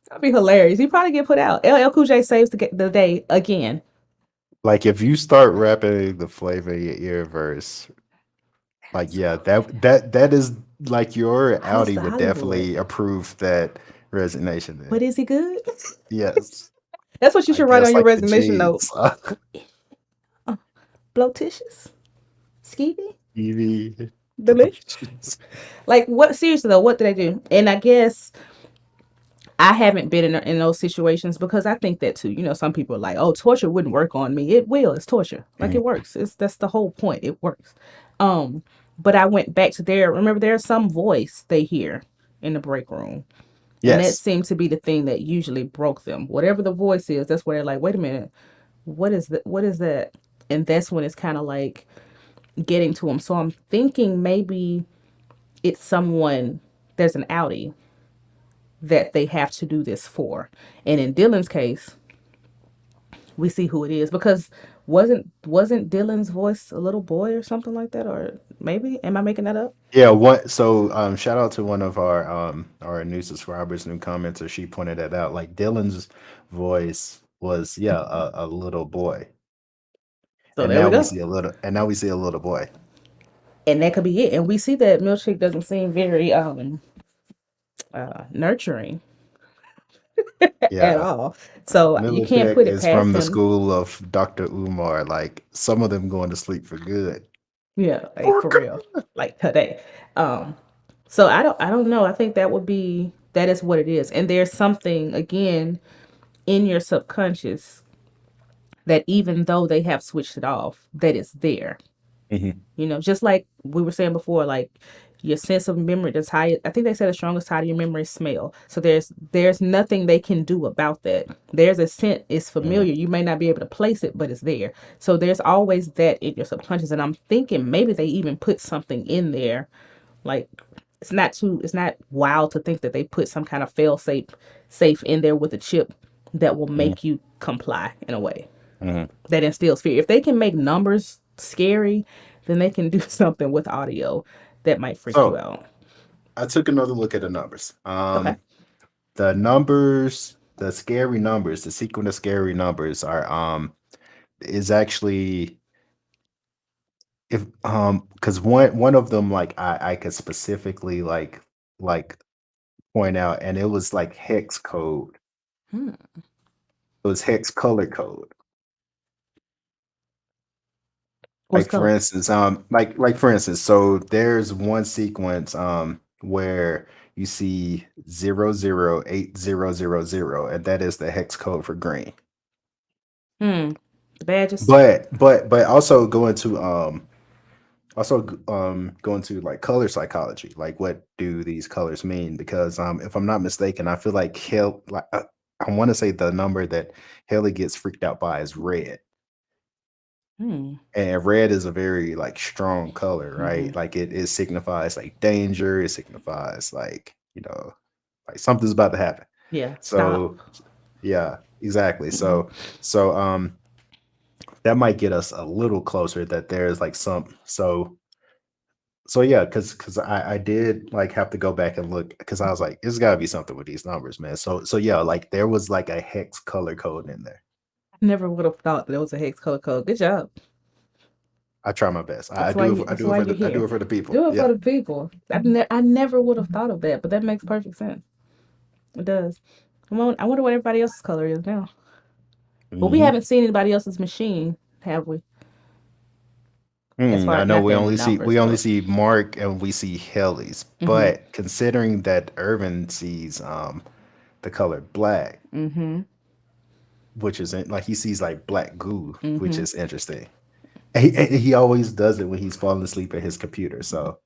That'd be hilarious. He probably get put out. LL Cool J saves the day again. Like if you start rapping the flavor in your ear verse, like That's yeah, that is like your Audi Mr. would Hollywood. definitely approve that resignation But there. is he good? Yes, That's what you I should write on guess your like the resignation note. G's. Uh, Bloatitious? Skeevy? Evie, Delicious? delicious. Like, what? Seriously, though, what did I do? And I guess I haven't been in those situations because I think that too. Some people are like, oh, torture wouldn't work on me. It will. It's torture. Like, Mhm. it works. That's the whole point. It works. Um, but I went back to remember, there's some voice they hear in the break room. And that Yes, seemed to be the thing that usually broke them. Whatever the voice is, that's where they're like, wait a minute, what is that? What is that? And that's when it's kind of like getting to them. So I'm thinking maybe it's someone, there's an outie that they have to do this for. And in Dylan's case, we see who it is because wasn't Dylan's voice a little boy or something like that? Or maybe, am I making that up? yeah. What? So shout out to one of our new subscribers, new commenter. She pointed that out. Like Dylan's voice was yeah a little boy, So there we go. and now we see a little boy. And that could be it. And we see that Milkshake doesn't seem very nurturing at Yeah, all. So you can't Militech put it is past from the him. school of Dr. Umar. Like some of them going to sleep for good. Yeah, like For for good. real. Like today. Um so I don't know. I think that is what it is. And there's something again in your subconscious that even though they have switched it off, that it's there. Mhm. Just like we were saying before, like your sense of memory, I think they said the strongest tie to your memory is smell. So there's nothing they can do about that. There's a scent, it's Mhm. familiar. You may not be able to place it, but it's there. So there's always that in your subconscious. And I'm thinking maybe they even put something in there Like it's not wild to think that they put some kind of fail safe in there with a chip that will Mhm, make you comply in a way mhm. that instills fear. If they can make numbers scary, then they can do something with audio that might freak you So out. I took another look at the numbers. Okay. The numbers, the scary numbers, the sequence of scary numbers are is actually if because one of them like I could specifically like point out, and it was like hex code. Hmm. It was hex color code. What's Like for color? instance, like for instance, so there's one sequence where you see 008000, and that is the hex code for green. Hmm. The badges. But also going to like color psychology, like what do these colors mean? Because if I'm not mistaken, I feel like I want to say the number that Haley gets freaked out by is red. Hmm. And red is a very like strong color, Mm-hmm. right? Like it signifies like danger, it signifies like, like something's about to happen. Yeah. Stop. So yeah, exactly. Mm-hmm. So that might get us a little closer that there's like so yeah, because I did like have to go back and look because I was like, there's gotta be something with these numbers, man. So yeah, like there was like a hex color code in there. Never would have thought that it was a hex color code. Good job. I try my best. I That's why do it you. for, I That's do it why for you're the I do here. it for the people. Do it for Yeah. the people. I never would have thought of that, but that makes perfect sense. It does. I wonder what everybody else's color is now. But we Hmm. haven't seen anybody else's machine, have we? As far I as know not their numbers we only go. see Mark and we see Helly's, Mm-hmm. but considering that Irvin sees the color black, Mm-hmm. which is like he sees like black goo, which Mm-hmm. is interesting. He always does it when he's falling asleep at his computer. So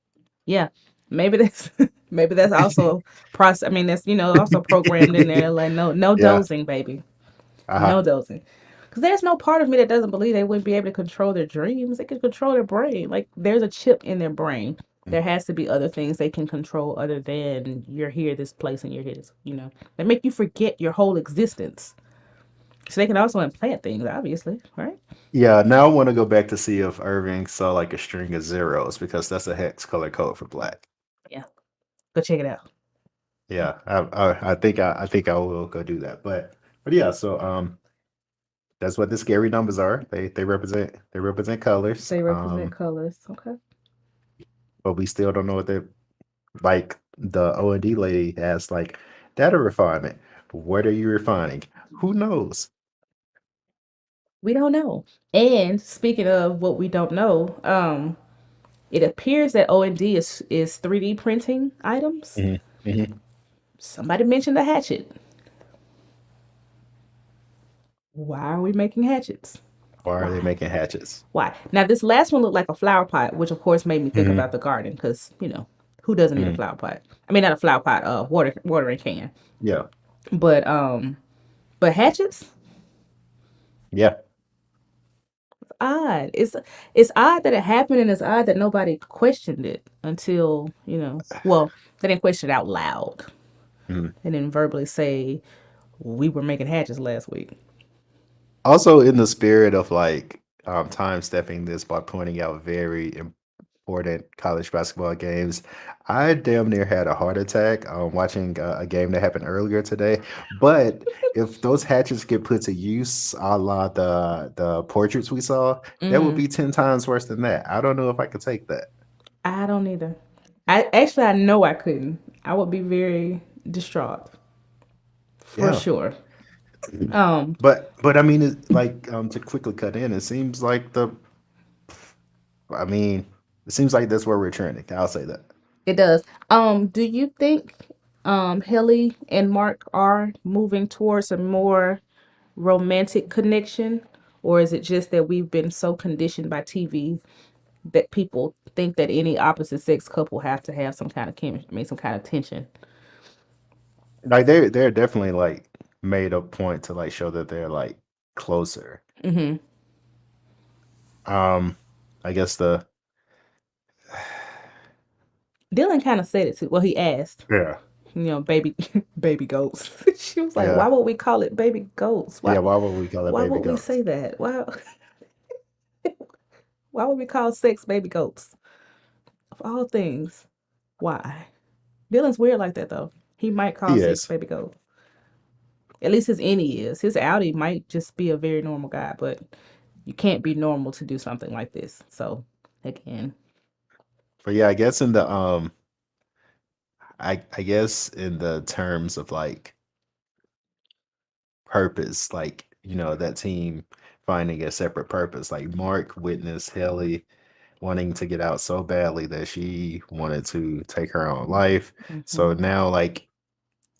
Yeah. Maybe that's maybe that's also process. I mean, that's also programmed in there. Like no yeah, dozing, baby. uh-huh. No dosing. Because there's no part of me that doesn't believe they wouldn't be able to control their dreams. They can control their brain. Like there's a chip in their brain. There has to be other things they can control other than you're here, this place, and you're here, that make you forget your whole existence. So they can also implant things, obviously, right? Yeah, now I want to go back to see if Irving saw like a string of zeros because that's a hex color code for black. Yeah. Go check it out. Yeah, I think I will go do that. But yeah, so that's what the scary numbers are. They represent colors. They represent colors. Okay. But we still don't know what they like. The O&D lady has like data refinement. What are you refining? Who knows? We don't know. And speaking of what we don't know, it appears that O&D is 3D printing items. Hmm. Hmm. Somebody mentioned a hatchet. Why are we making hatchets? Why are they Why? making hatchets? Why? Now, this last one looked like a flower pot, which of course made me think Hmm. about the garden because, who doesn't need a Hmm. flower pot? I mean, not a flower pot, watering can. Yeah, But hatchets, yeah. odd. It's odd that it happened, and it's odd that nobody questioned it until, well, they didn't question it out loud. Mhm. They didn't verbally say we were making hatchets last week. Also, in the spirit of like time stepping this by pointing out very important college basketball games, I damn near had a heart attack watching a game that happened earlier today. But if those hatchets get put to use, a la the portraits we saw, that would Mm, be 10 times worse than that. I don't know if I could take that. I don't either. I know I couldn't. I would be very distraught for Yeah. sure. Um, But I mean, it, like to quickly cut in, it seems like I mean, it seems like that's where we're trending. I'll say that. it does. Do you think Haley and Mark are moving towards a more romantic connection, or is it just that we've been so conditioned by TV that people think that any opposite sex couple have to have some kind of chemistry, I mean, some kind of tension? Like they're definitely like made a point to like show that they're like closer. Mm-hmm. Um, I guess Dylan kind of said it too. Well, he asked, Yeah. baby, baby goats. She was like, Yeah. "Why would we call it baby goats? Yeah. Why would we call it Why baby would we goats? say that? Why would we call sex baby goats? Of all things, why?" Dylan's weird like that though. He might call He sex is. baby goats. At least his innie is. His outie might just be a very normal guy, but you can't be normal to do something like this. So again, But yeah, I guess in the I guess in the terms of like purpose, like, that team finding a separate purpose. Like Mark witnessed Haley wanting to get out so badly that she wanted to take her own life. So hmm now, like,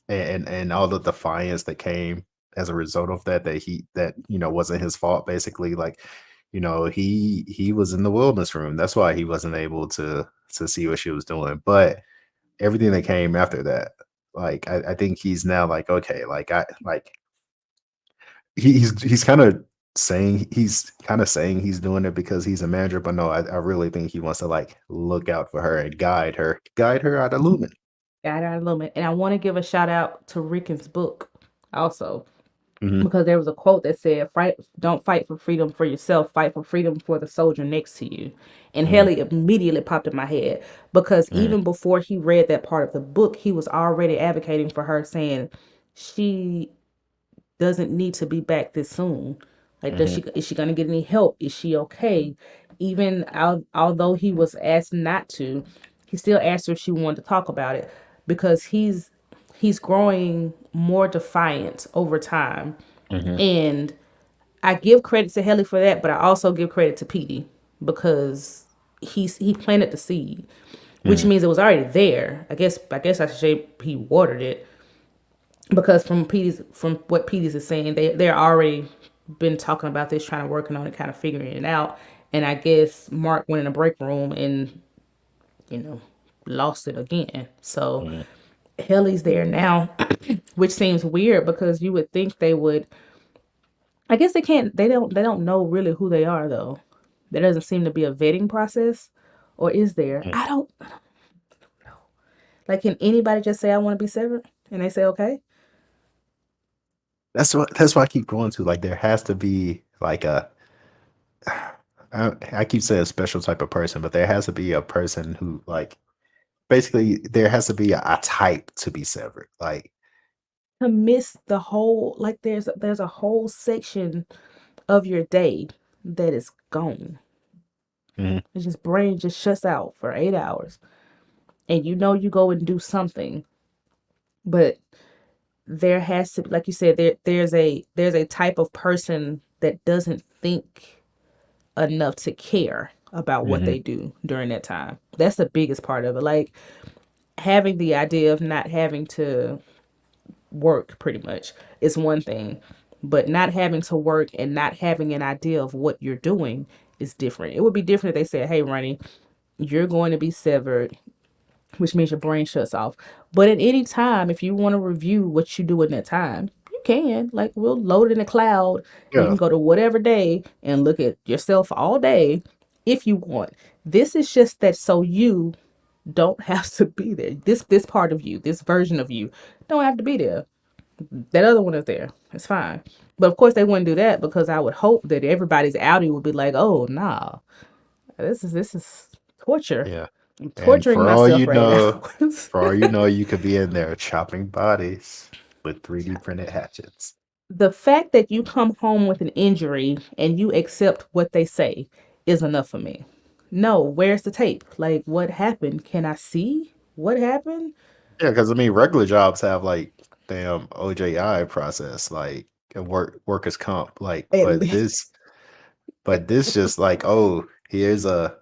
and all the defiance that came as a result of that, that wasn't his fault, basically. Like, he was in the wilderness room. That's why he wasn't able to see what she was doing. But everything that came after that, like, I think he's now like, okay, like, I like he's kind of saying he's doing it because he's a manager, but no, I really think he wants to like look out for her and guide her out of Lumen. got out of limit. And I want to give a shout out to Rickon's book also, Hmm. because there was a quote that said, "Fight, don't fight for freedom for yourself, fight for freedom for the soldier next to you." And Hmm. Haley immediately popped in my head because Hmm. even before he read that part of the book, he was already advocating for her, saying she doesn't need to be back this soon. Like, Hmm. is she gonna get any help? Is she okay? Even although he was asked not to, he still asked her if she wanted to talk about it because he's growing more defiant over time. Hmm. And I give credit to Helly for that, but I also give credit to Petey because he planted the seed, which Hmm. means it was already there. I should say he watered it because from what Petey's is saying, they're already been talking about this, trying to working on it, kind of figuring it out. And I guess Mark went in a break room and you know lost it again. So Hmm. Helly's there now, which seems weird because you would think they would. I guess they can't. They don't know really who they are though. There doesn't seem to be a vetting process, or is there? I don't know. Like, can anybody just say I want to be severed and they say okay? That's what I keep going to. Like, there has to be like I keep saying a special type of person, but there has to be a person who, like, basically there has to be a type to be severed. Like, To miss the whole, like, there's a whole section of your day that is gone. mhm, It's just brain just shuts out for 8 hours, and you go and do something, but there has to, like you said, there's a type of person that doesn't think enough to care about what mhm, they do during that time. That's the biggest part of it. Like, having the idea of not having to work pretty much is one thing, but not having to work and not having an idea of what you're doing is different. It would be different if they said, "Hey, Ronnie, you're going to be severed," which means your brain shuts off. But at any time, if you want to review what you do in that time, you can. Like, we'll load it in the cloud. You can yeah, go to whatever day and look at yourself all day if you want. This is just that so you don't have to be there. This part of you, this version of you, don't have to be there. That other one is there. It's fine. But of course they wouldn't do that because I would hope that everybody's outie would be like, "Oh nah, this is torture. yeah. I'm And torturing myself for 8 hours." for all you know, you could be in there chopping bodies with 3D printed hatchets. The fact that you come home with an injury and you accept what they say is enough for me. No, where's the tape? Like, what happened? Can I see what happened? Yeah, because I mean, regular jobs have like damn OJI process, like a workers comp, like, At least but this just like, oh, here's a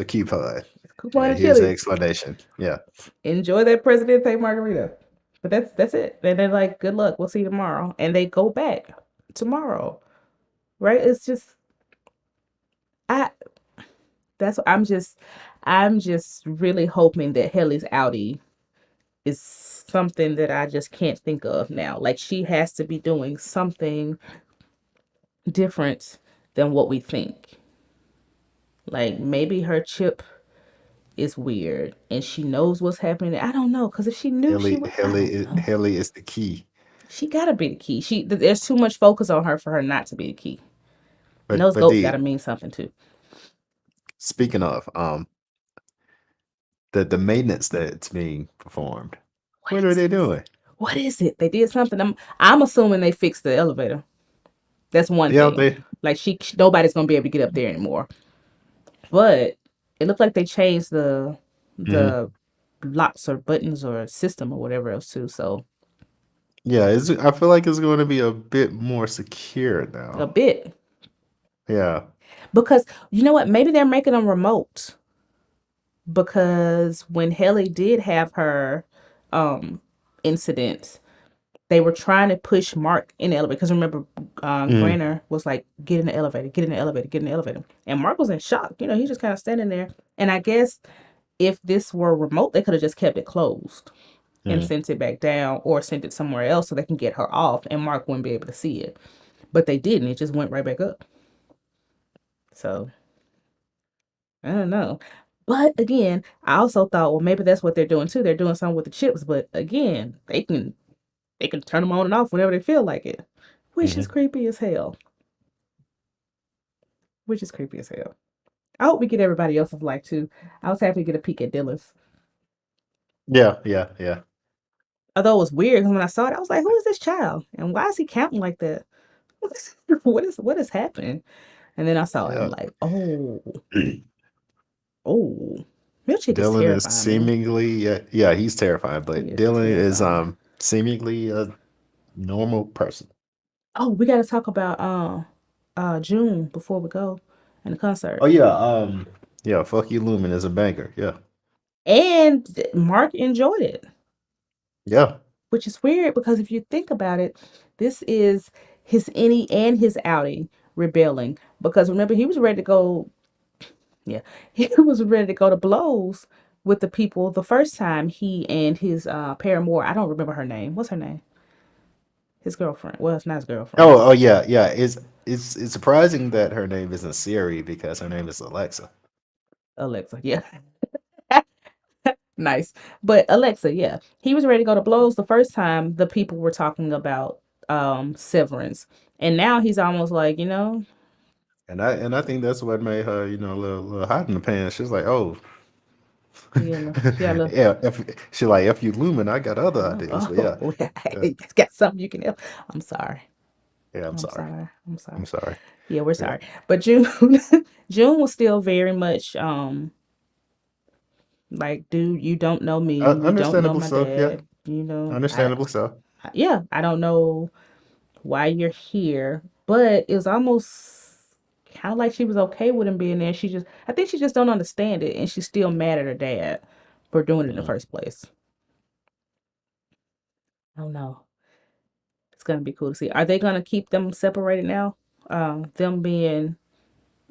coupon, coupon and and here's the chili. explanation. Yeah, Enjoy that Presidente margarita. But that's it. And they're like, "Good luck. We'll see you tomorrow." And they go back tomorrow. Right? It's just I that's what I'm just really hoping that Helly's outie is something that I just can't think of now. Like, she has to be doing something different than what we think. Like, maybe her chip is weird, and she knows what's happening. I don't know, because if she knew, she Haley, would. I Haley, don't know. Haley is the key. She gotta be the key. There's too much focus on her for her not to be the key. And those But goats the gotta mean something too. speaking of the maintenance that's being performed, What what are is they it? doing? What is it? They did something. I'm assuming they fixed the elevator. That's one Yeah, thing. they. Like nobody's gonna be able to get up there anymore. But it looked like they changed the Mhm. the locks or buttons or system or whatever else too. So Yeah, I feel like it's going to be a bit more secure a now. bit. Yeah. Because you know what? Maybe they're making them remote. Because when Haley did have her um incident, they were trying to push Mark in the elevator. Because remember, Mm, Granner was like, get in the elevator, get in the elevator, get in the elevator. And Mark was in shock. He's just kind of standing there. And I guess if this were remote, they could have just kept it closed and mm. sent it back down or sent it somewhere else so they can get her off and Mark wouldn't be able to see it. But they didn't. It just went right back up. So I don't know. But again, I also thought, well, maybe that's what they're doing too. They're doing something with the chips, but again, they can turn them on and off whenever they feel like it, which is Mhm. creepy as hell. Which is creepy as hell. I hope we get everybody else's life too. I was happy to get a peek at Dylan's. Yeah, yeah, yeah. Although it was weird because when I saw it, I was like, "Who is this child? And why is he counting like that? What is happening?" And then I saw it. I'm Yeah. like, "Oh, oh, Milchick is Dylan is terrifying me. seemingly, yeah, he's terrifying, He but is Dylan is terrifying." seemingly a normal person. Oh, we got to talk about June before we go in the Oh concert. yeah, yeah, fuck you Lumen is a banger. Yeah. And Mark enjoyed it, Yeah. which is weird because if you think about it, this is his innie and his outie rebelling. Because remember, he was ready to go. Yeah, he was ready to go to blows with the people the first time he and his paramour. I don't remember her name. What's her name? His girlfriend. Well, it's not his girlfriend. Oh yeah, yeah. It's surprising that her name isn't Siri because her name is Alexa. Alexa. Yeah. Nice. But Alexa, yeah. He was ready to go to blows the first time the people were talking about Severance. And now he's almost like, And I think that's what made her, a little hot in the pants. She's like, oh, she got a little, yeah. If she like, if you Lumen, I got other ideas. But yeah, oh, yeah, yeah, got something you can help. I'm sorry. yeah. I'm I'm sorry. sorry. I'm sorry. I'm sorry. Yeah, we're Yeah, sorry. But June June was still very much like, dude, you don't know me. You don't know understandably my so. Yeah, dad. understandably so. Yeah, I don't know why you're here. But it was almost kind of like she was okay with him being there. I think she just don't understand it, and she's still mad at her dad for doing it in the Mhm. first place. I don't know. It's gonna be cool to see. Are they gonna keep them separated now? Them being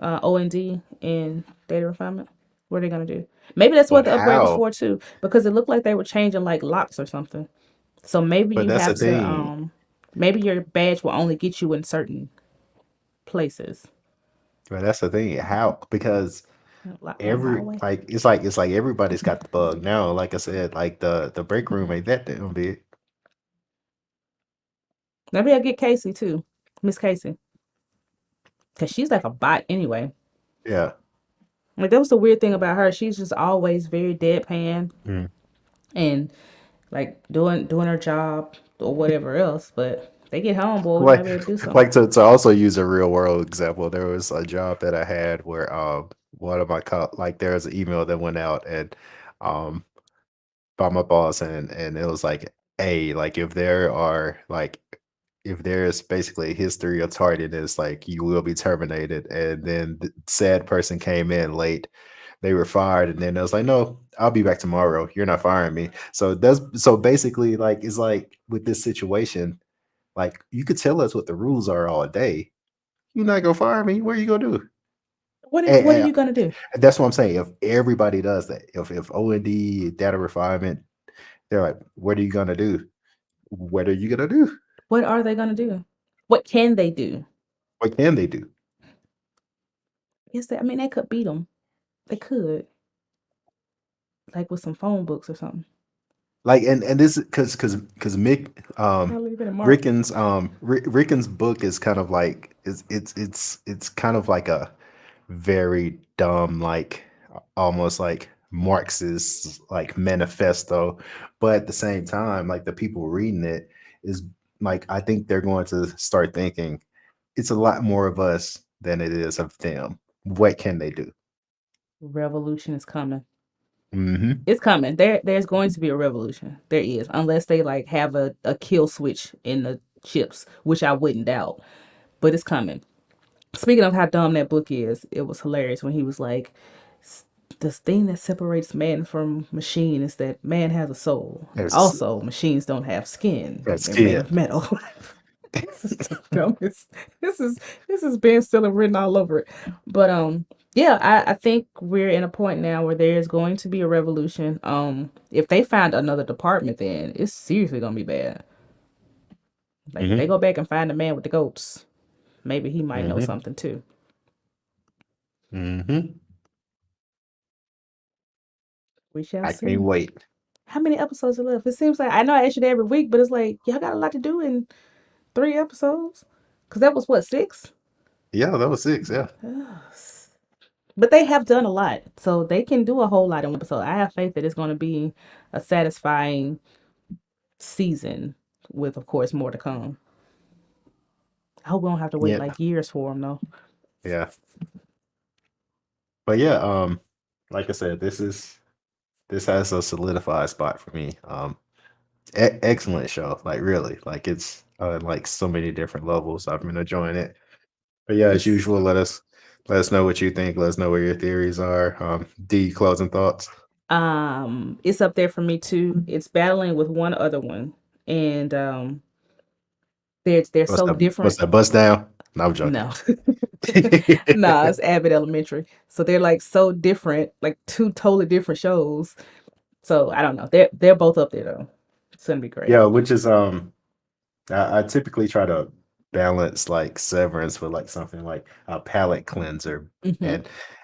O&D and data refinement. What are they gonna do? Maybe that's what But the upgrade was how? for too, because it looked like they were changing like locks or something. So maybe But you that's have the to thing. maybe your badge will only get you in certain places. But that's the thing. How? Because Lock room every hallway. like it's like everybody's got the bug now. Like I said, like the break room ain't that damn big. Maybe I'll get Casey too, Miss Casey, because she's like a bot anyway. Yeah. Like that was the weird thing about her. She's just always very deadpan Mm. and like doing her job or whatever else. But they get home, boy, we Like might be able to do something. like to also use a real world example, there was a job that I had where one of my like there was an email that went out and um by my boss and it was like, hey, like if there's basically a history of tardiness, like you will be terminated. And then the said person came in late, they were fired, and then I was like, no, I'll be back tomorrow. You're not firing me. So basically, like it's like with this situation, like you could tell us what the rules are all day. You're not gonna fire me. What are you gonna do? What are And you gonna do? that's what I'm saying. If everybody does that, if O and D data refinement, they're like, what are you gonna do? What are you gonna do? What are they gonna do? What can they do? What can they do? I mean, they could beat them. They could. like with some phone books or something. Like and this because Mick I'll leave it at Mark. Ricken's book is kind of like it's kind of like a very dumb, like almost like Marxist like manifesto, but at the same time, like the people reading it is like I think they're going to start thinking it's a lot more of us than it is of them. What can they do? Revolution is coming. Mm-hmm. It's coming. There's going to be a revolution. There is, unless they like have a kill switch in the chips, which I wouldn't doubt. But it's coming. Speaking of how dumb that book is, it was hilarious when he was like, the thing that separates man from machine is that man has a soul. And There's also, machines don't have skin. that's They're made skin. of metal. This is the dumbest. This is Ben Stiller written all over it. But yeah, I think we're in a point now where there is going to be a revolution. If they find another department, then it's seriously gonna be bad. Like if they Mm-hmm. go back and find the man with the goats, maybe he might know Mm-hmm. something too. Mm-hmm. We shall I can't see. wait. How many episodes are left? It seems like I know I ask you that every week, but it's like y'all got a lot to do in 3 episodes. Cause that was what, 6? Yeah, that was 6. Yeah. But they have done a lot, so they can do a whole lot in one episode. I have faith that it's going to be a satisfying season, with of course more to come. I hope we don't have to wait Yeah. like years for them though. Yeah. But yeah, like I said, this has a solidified spot for me. Excellent show. Like really, like it's like so many different levels. I've been enjoying it. But yeah, as It's usual, let us know what you think. Let us know what your theories are. D, closing thoughts. it's up there for me too. It's battling with one other one, and they're What's so that? What's different. that? Bust down? No, I'm joking. No. Nah, it's Abbott Elementary. So they're like so different, like two totally different shows. So I don't know. They're both up there though. It's gonna be great. Yeah, which is I typically try to balance like Severance with like something like a palate cleanser, Hmm.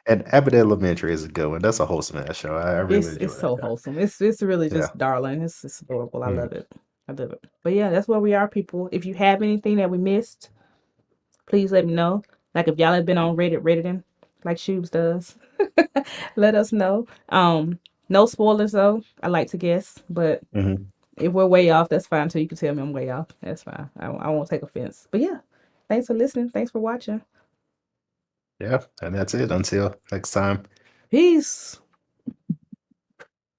and Abbott Elementary is a good one. That's a wholesome ass show. I really It's enjoy that so show. wholesome. It's really Yeah. just darling. It's adorable. I Mm. love it. I love it. But yeah, that's where we are, people. If you have anything that we missed, please let me know. Like if y'all have been on Redditing, like Shoes does, let us know. No spoilers though. I like to guess, but Mhm. if we're way off, that's fine too. You can tell me I'm way off. That's fine. I won't take offense. But yeah, thanks for listening. Thanks for watching. Yeah, and that's it. Until next time. Peace.